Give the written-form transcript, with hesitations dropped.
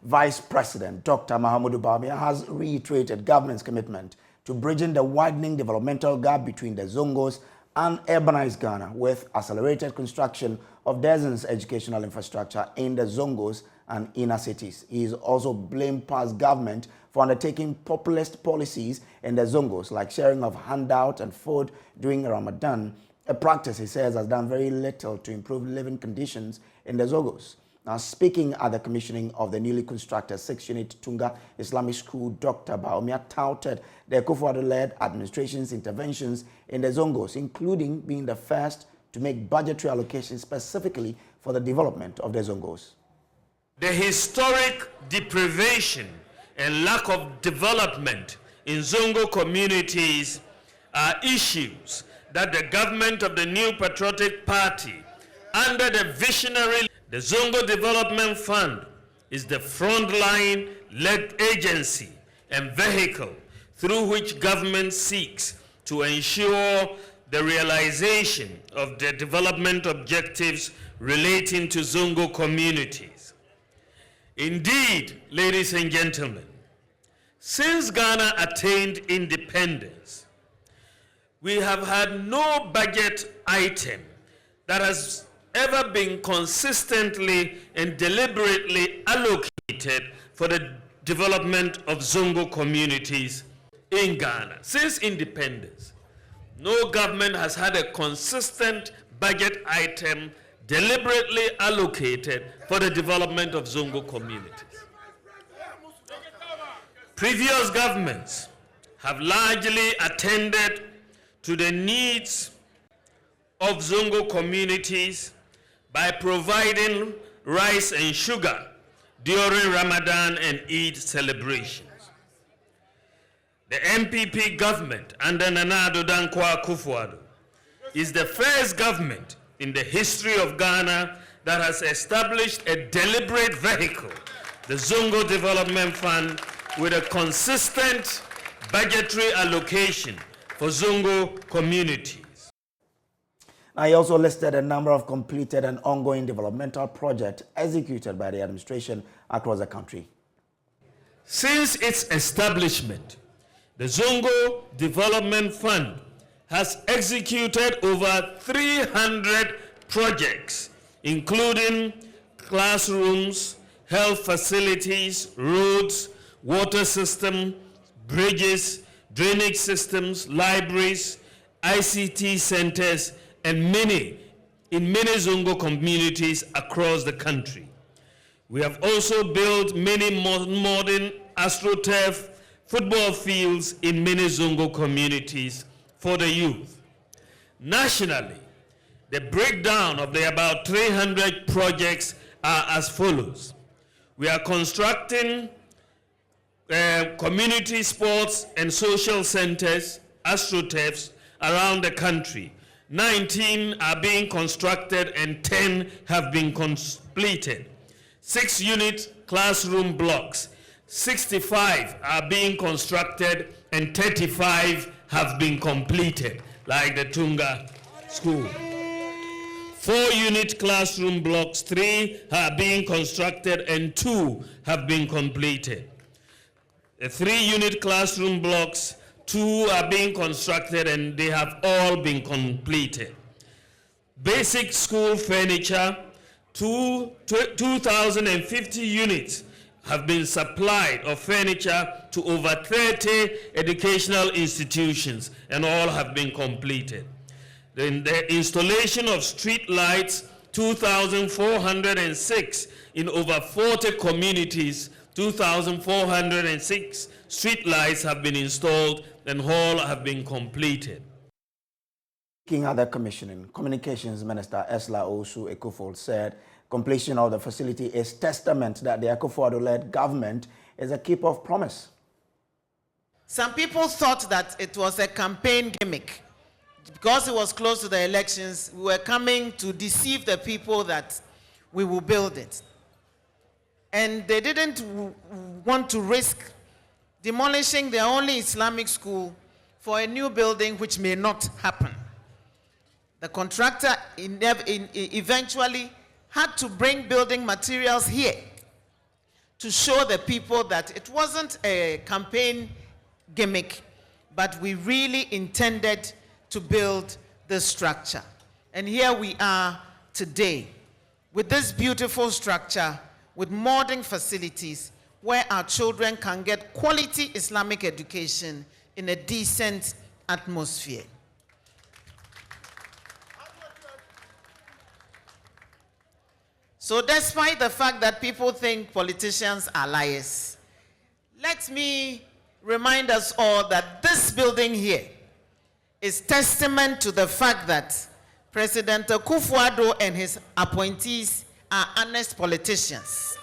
Vice President Dr. Mahamudu Bawumia has reiterated government's commitment to bridging the widening developmental gap between the Zongos and urbanized Ghana with accelerated construction of dozens educational infrastructure in the Zongos and inner cities. He has also blamed past government for undertaking populist policies in the Zongos like sharing of handout and food during Ramadan, a practice he says has done very little to improve living conditions in the Zongos. Now, speaking at the commissioning of the newly constructed 6-unit Tunga Islamic School, Dr. Bawumia touted the Akufo-Addo-led administration's interventions in the Zongos, including being the first to make budgetary allocations specifically for the development of the Zongos. The historic deprivation and lack of development in Zongo communities are issues that the government of the New Patriotic Party, under the visionary the Zongo Development Fund, is the frontline-led agency and vehicle through which government seeks to ensure the realization of the development objectives relating to Zongo communities. Indeed, ladies and gentlemen, since Ghana attained independence, we have had no budget item that has ever been consistently and deliberately allocated for the development of Zongo communities in Ghana. Since independence, no government has had a consistent budget item deliberately allocated for the development of Zongo communities. Previous governments have largely attended to the needs of Zongo communities by providing rice and sugar during Ramadan and Eid celebrations. The MPP government under Nana Addo Dankwa Akufo-Addo is the first government in the history of Ghana that has established a deliberate vehicle, the Zongo Development Fund, with a consistent budgetary allocation for Zongo communities. Now, he also listed a number of completed and ongoing developmental projects executed by the administration across the country. Since its establishment, the Zongo Development Fund has executed over 300 projects, including classrooms, health facilities, roads, water system, bridges, drainage systems, libraries, ICT centers, and in many Zongo communities across the country. We have also built many modern AstroTurf football fields in many Zongo communities for the youth. Nationally, the breakdown of the about 300 projects are as follows. We are constructing community sports and social centers, AstroTurfs, around the country. 19 are being constructed and 10 have been completed. 6-unit classroom blocks, 65 are being constructed and 35 have been completed, like the Tunga School. 4-unit classroom blocks, 3 are being constructed and 2 have been completed. The 3-unit classroom blocks, 2 are being constructed and they have all been completed. Basic school furniture, 2,050 units have been supplied of furniture to over 30 educational institutions and all have been completed. Then the installation of street lights, 2,406 in over 40 communities, 2,406 street lights have been installed and all have been completed. Speaking at the commissioning, Communications Minister Esla Osu Ekufo said completion of the facility is testament that the Akufo-Addo-led government is a keeper of promise. Some people thought that it was a campaign gimmick. Because it was close to the elections, we were coming to deceive the people that we will build it. And they didn't want to risk demolishing their only Islamic school for a new building which may not happen. The contractor eventually had to bring building materials here to show the people that it wasn't a campaign gimmick, but we really intended to build this structure. And here we are today with this beautiful structure with modern facilities where our children can get quality Islamic education in a decent atmosphere. So despite the fact that people think politicians are liars, let me remind us all that this building here is testament to the fact that President Akufo-Addo and his appointees are honest politicians.